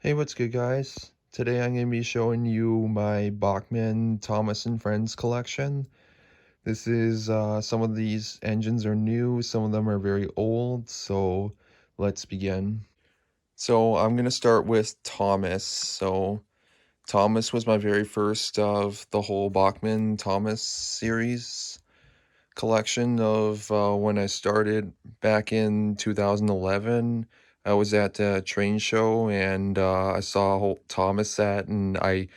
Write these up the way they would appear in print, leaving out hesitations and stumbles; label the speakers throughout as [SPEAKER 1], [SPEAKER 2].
[SPEAKER 1] Hey, what's good, guys? Today I'm going to be showing you my Bachmann Thomas and Friends collection. This is, some of these engines are new, some of them are very old, so let's begin. So I'm going to start with Thomas. So Thomas was my very first of the whole Bachmann Thomas series collection of when I started back in 2011. I was at a train show and I saw a whole Thomas set, and I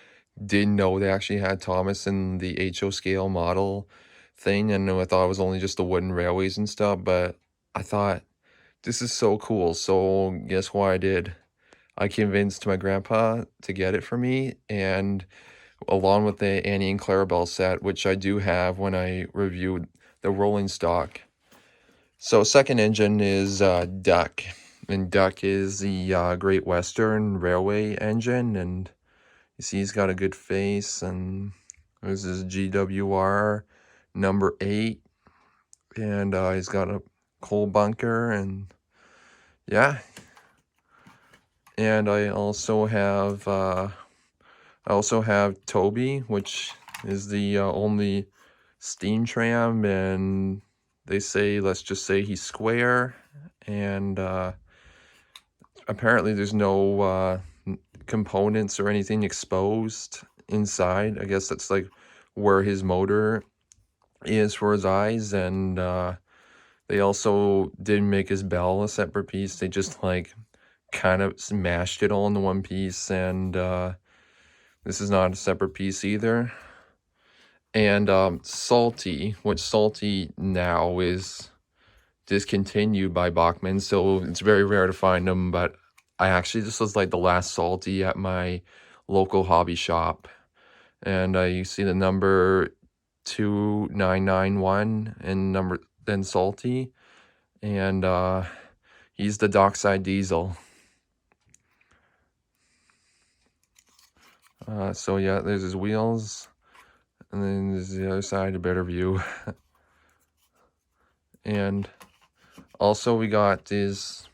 [SPEAKER 1] didn't know they actually had Thomas in the HO scale model thing, and I thought it was only just the wooden railways and stuff, but I thought this is so cool. So guess what I did? I convinced my grandpa to get it for me, and along with the Annie and Clarabelle set, which I do have when I reviewed the rolling stock. So second engine is Duck, and Duck is the Great Western Railway engine, and you see he's got a good face, and this is GWR number 8, and he's got a coal bunker, and yeah. And I also have Toby, which is the only steam tram, and they say, let's just say he's square, and apparently there's no components or anything exposed inside. I guess that's like where his motor is for his eyes, and they also didn't make his bell a separate piece. They just like kind of smashed it all into one piece, and this is not a separate piece either. And Salty, which Salty now is discontinued by Bachmann, so it's very rare to find them, but this was like the last Salty at my local hobby shop. And you see the number 2991 and number then Salty, and he's the Dockside Diesel. So yeah, there's his wheels, and then there's the other side, a better view. And also we got is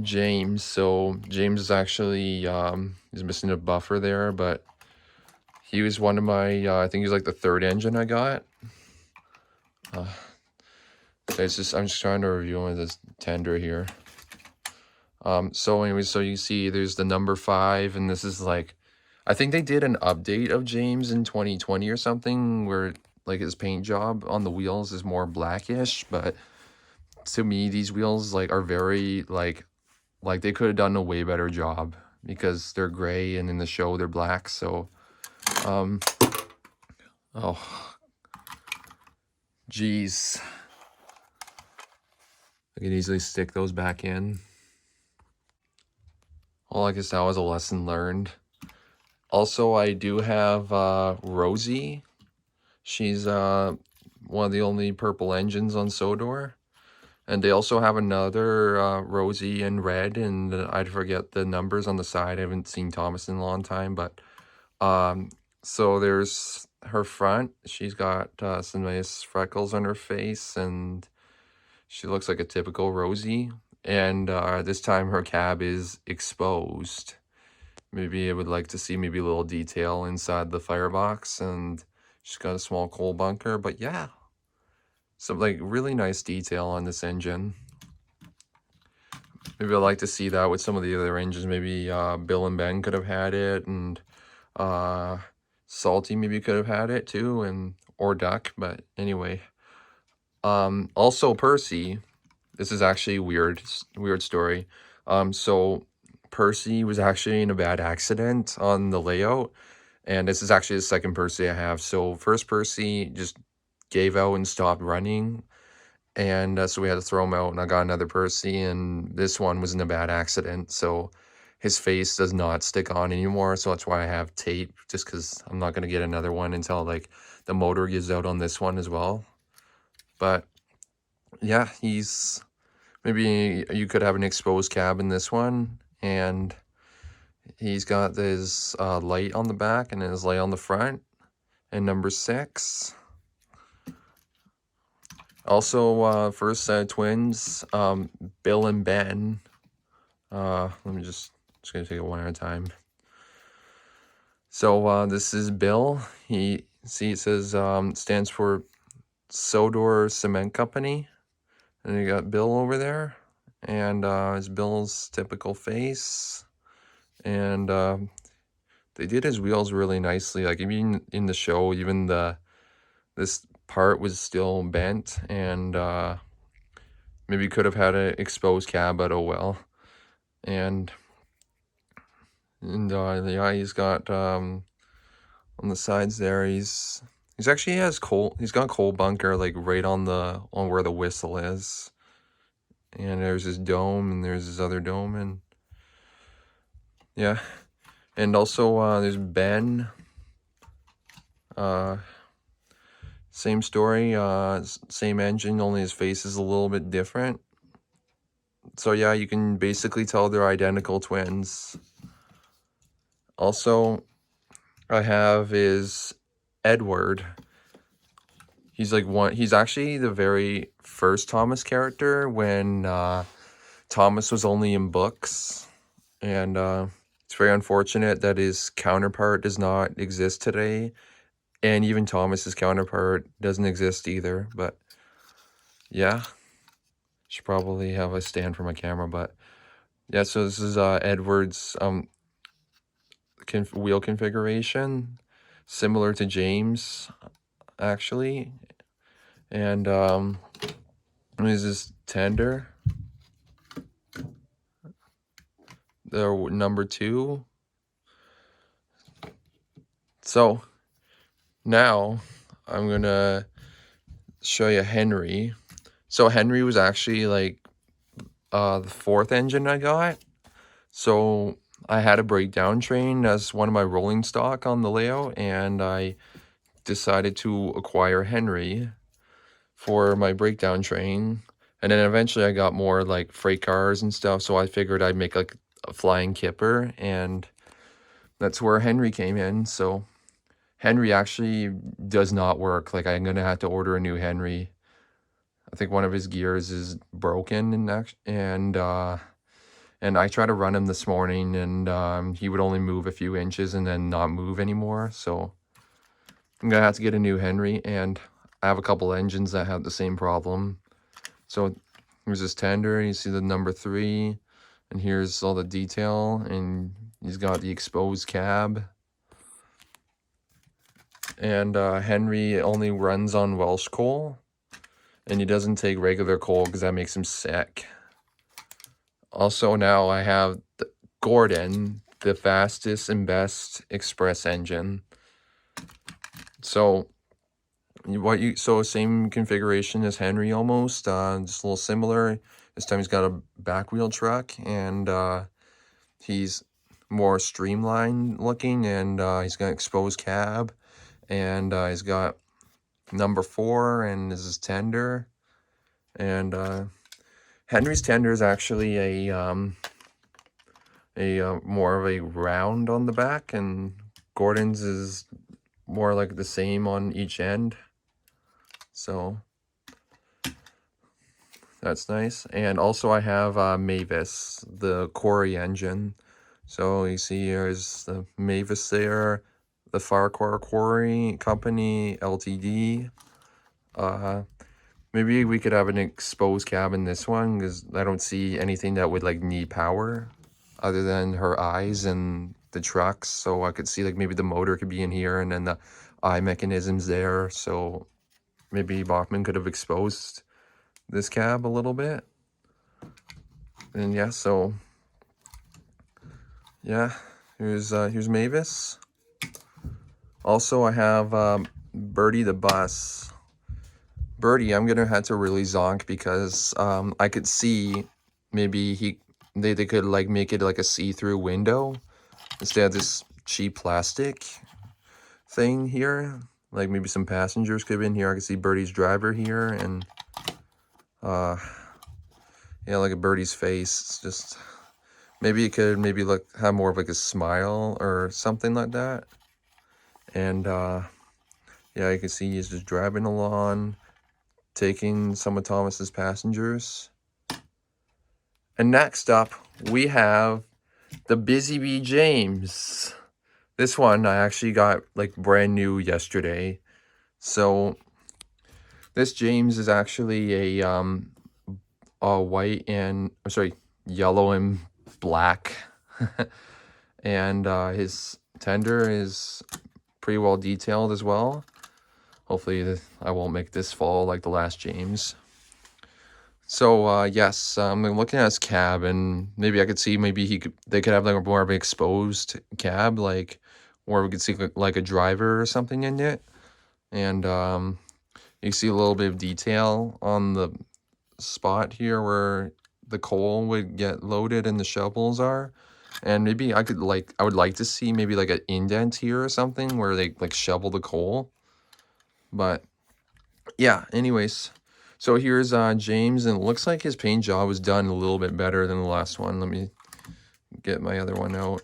[SPEAKER 1] James. So James is actually he's missing a buffer there, but he was one of my I think he's like the third engine I got. I'm just trying to review him as tender here. So anyways, so you see there's the number 5, and this is like, I think they did an update of James in 2020 or something, where like his paint job on the wheels is more blackish, but to me these wheels like are very like they could have done a way better job because they're gray and in the show they're black. So oh geez, I can easily stick those back in. Well, I guess that was a lesson learned. Also, I do have Rosie. She's one of the only purple engines on Sodor. And they also have another Rosie in red, and I'd forget the numbers on the side. I haven't seen Thomas in a long time, but so there's her front. She's got some nice freckles on her face, and she looks like a typical Rosie. And this time her cab is exposed. Maybe I would like to see maybe a little detail inside the firebox, and she's got a small coal bunker, but yeah. Some like really nice detail on this engine. Maybe I'd like to see that with some of the other engines. Maybe Bill and Ben could have had it, and Salty maybe could have had it too, and or Duck, but anyway. Also Percy, this is actually a weird story. So Percy was actually in a bad accident on the layout, and this is actually the second Percy I have. So first Percy just gave out and stopped running, and so we had to throw him out, and I got another Percy, and this one was in a bad accident, so his face does not stick on anymore, so that's why I have tape, just because I'm not going to get another one until like the motor gives out on this one as well. But yeah, he's maybe you could have an exposed cab in this one, and he's got this light on the back and his light on the front, and number 6. Also, first twins, Bill and Ben. Let me just Just gonna take it one at a time. So this is Bill. It says stands for Sodor Cement Company. And you got Bill over there. And it's Bill's typical face. And they did his wheels really nicely. Like even in the show, even this part was still bent, and maybe could have had an exposed cab, but oh well. And yeah, he's got on the sides there. He's actually has coal. He's got coal bunker like right on where the whistle is. And there's his dome, and there's his other dome, and yeah. And also there's Ben. Same story, same engine, only his face is a little bit different. So yeah, you can basically tell they're identical twins. Also, I have is Edward. He's actually the very first Thomas character when Thomas was only in books. And it's very unfortunate that his counterpart does not exist today. And even Thomas's counterpart doesn't exist either. But yeah, should probably have a stand for my camera. But yeah, so this is Edward's wheel configuration, similar to James, actually. And this is tender. The number 2. So now I'm gonna show you Henry. So Henry was actually like the 4th engine I got. So I had a breakdown train as one of my rolling stock on the layout, and I decided to acquire Henry for my breakdown train. And then eventually I got more like freight cars and stuff, so I figured I'd make like a flying kipper, and that's where Henry came in. So Henry actually does not work. Like I'm gonna have to order a new Henry. I think one of his gears is broken, and I tried to run him this morning, and he would only move a few inches and then not move anymore. So I'm gonna have to get a new Henry, and I have a couple engines that have the same problem. So here's his tender. You see the number 3, and here's all the detail, and he's got the exposed cab. And Henry only runs on Welsh coal, and he doesn't take regular coal because that makes him sick. Also, now I have Gordon, the fastest and best express engine. So same configuration as Henry almost, just a little similar. This time he's got a back wheel truck, and he's more streamlined looking, and he's got exposed cab, and he's got number 4, and this is tender. And Henry's tender is actually a more of a round on the back, and Gordon's is more like the same on each end. So that's nice. And also I have Mavis, the Quarry engine. So you see here's the Mavis there, the Farquhar Quarry Company Ltd. Maybe we could have an exposed cab in this one, because I don't see anything that would like need power other than her eyes and the trucks. So I could see like maybe the motor could be in here, and then the eye mechanisms there. So maybe Bachmann could have exposed this cab a little bit. And yeah, so yeah, here's Mavis. Also, I have Birdie the bus. Birdie, I'm gonna have to really zonk, because I could see maybe they could like make it like a see-through window instead of this cheap plastic thing here. Like maybe some passengers could have been here. I could see Birdie's driver here, and yeah, like a Birdie's face. It's just maybe it could have more of like a smile or something like that. And yeah, you can see he's just driving along, taking some of Thomas's passengers. And next up, we have the Busy Bee James. This one I actually got like brand new yesterday. So this James is actually a white and yellow and black. And his tender is pretty well detailed as well. Hopefully I won't make this fall like the last James. So yes, I'm looking at his cab, and maybe I could see they could have like a more of an exposed cab, like where we could see like a driver or something in it. And you see a little bit of detail on the spot here where the coal would get loaded and the shovels are. And maybe I would like to see maybe like an indent here or something where they like shovel the coal. But yeah, anyways. So here's James, and it looks like his paint job was done a little bit better than the last one. Let me get my other one out.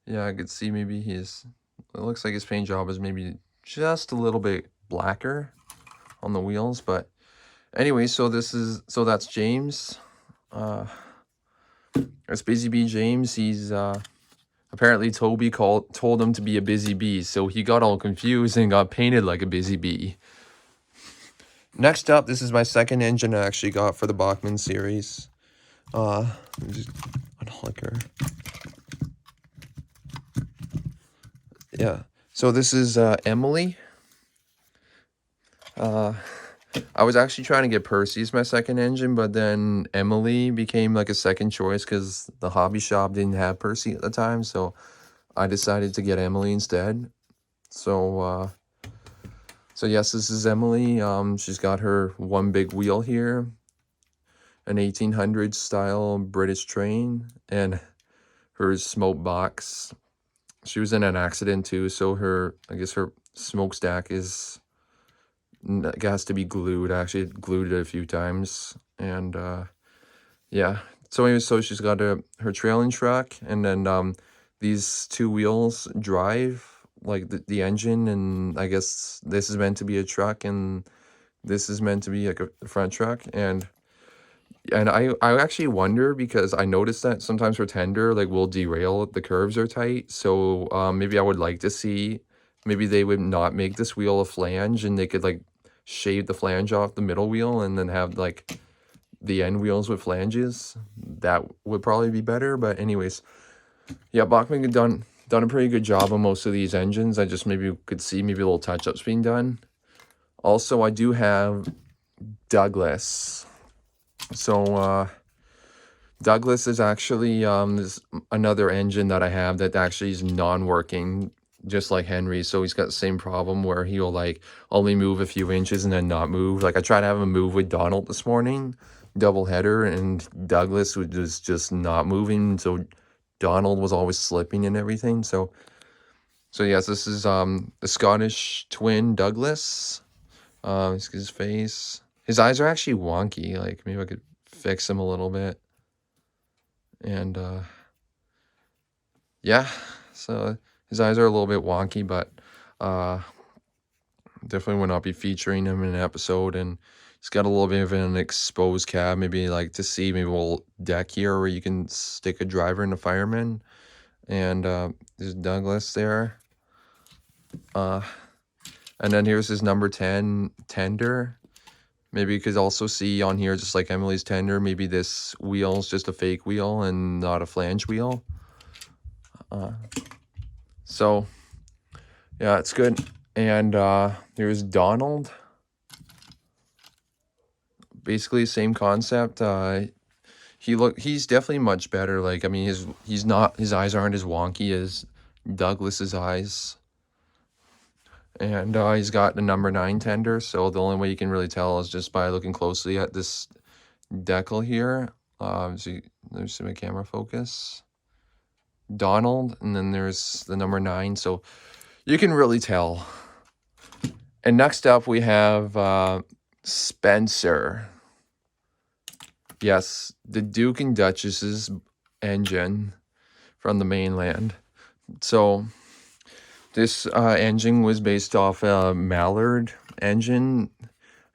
[SPEAKER 1] Yeah, I could see maybe it looks like his paint job is maybe just a little bit blacker on the wheels. But anyway, so that's James. That's Busy Bee James. He's apparently Toby told him to be a busy bee, so he got all confused and got painted like a busy bee. Next up, this is my second engine I actually got for the Bachmann series. Just unhook her. Yeah. So this is Emily. I was actually trying to get Percy as my second engine, but then Emily became like a second choice because the hobby shop didn't have Percy at the time, so I decided to get Emily instead. So yes, this is Emily. She's got her one big wheel here, an 1800s style British train, and her smoke box. She was in an accident too, so I guess her smokestack has to be glued. I actually glued it a few times, and yeah. So anyway, so she's got her trailing truck, and then these two wheels drive like the engine, and I guess this is meant to be a truck, and this is meant to be like a front truck, and I actually wonder because I noticed that sometimes for tender like will derail if the curves are tight. So maybe I would like to see maybe they would not make this wheel a flange, and they could like shave the flange off the middle wheel and then have like the end wheels with flanges. That would probably be better. But anyways, yeah, Bachmann had done a pretty good job on most of these engines. I just maybe could see maybe a little touch-ups being done. Also, I do have Douglas. So Douglas is actually this another engine that I have that actually is non-working, just like Henry. So he's got the same problem where he'll like only move a few inches and then not move. Like I tried to have him move with Donald this morning, double header, and Douglas was just not moving. So Donald was always slipping and everything. So yes, this is the Scottish twin Douglas. His face, his eyes are actually wonky. Like maybe I could fix him a little bit. And yeah, so his eyes are a little bit wonky, but definitely would not be featuring him in an episode. And he's got a little bit of an exposed cab, maybe like to see maybe a little deck here where you can stick a driver and a fireman. And there's Douglas there. And then here's his number 10 tender. Maybe you could also see on here, just like Emily's tender, maybe this wheel's just a fake wheel and not a flange wheel. So yeah, it's good. And here's Donald. Basically same concept. He's definitely much better. Like I mean, his eyes aren't as wonky as Douglas's eyes. And he's got the number 9 tender, so the only way you can really tell is just by looking closely at this decal here. So there's some camera focus. Donald, and then there's the number 9, so you can really tell. And next up we have Spencer. Yes, the Duke and Duchess's engine from the mainland. So this engine was based off a Mallard engine.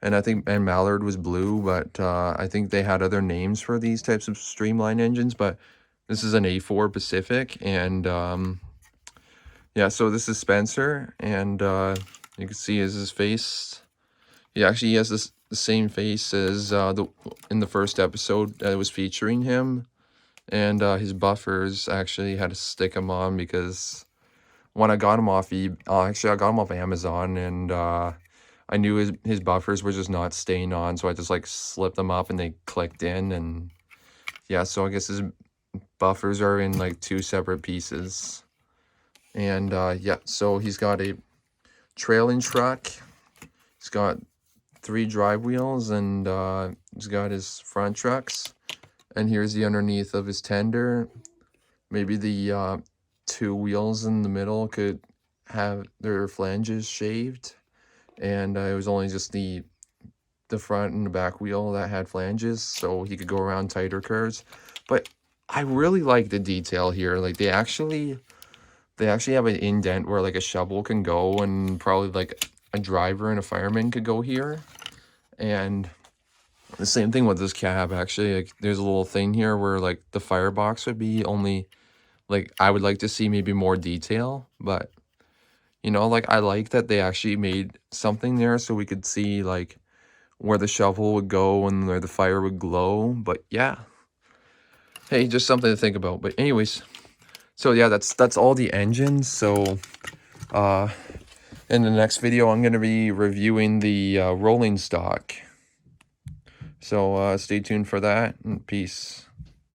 [SPEAKER 1] and I think Mallard was blue, but I think they had other names for these types of streamline engines, but this is an A4 Pacific, and yeah, so this is Spencer, and you can see his face. He actually has the same face as in the first episode that was featuring him, and his buffers actually had to stick him on because when I got him off actually I got him off Amazon, and I knew his buffers were just not staying on, so I just like slipped them up and they clicked in, and yeah, so I guess his buffers are in like 2 separate pieces. And yeah, so he's got a trailing truck. He's got 3 drive wheels, and he's got his front trucks. And here's the underneath of his tender. Maybe the 2 wheels in the middle could have their flanges shaved, and it was only just the front and the back wheel that had flanges, so he could go around tighter curves. But I really like the detail here. Like they actually have an indent where like a shovel can go, and probably like a driver and a fireman could go here. And the same thing with this cab, actually. Like there's a little thing here where like the firebox would be, only like I would like to see maybe more detail, but you know, like I like that they actually made something there so we could see like where the shovel would go and where the fire would glow. But yeah, hey, just something to think about. But anyways, so yeah, that's all the engines. So in the next video I'm going to be reviewing the rolling stock, so stay tuned for that, and peace.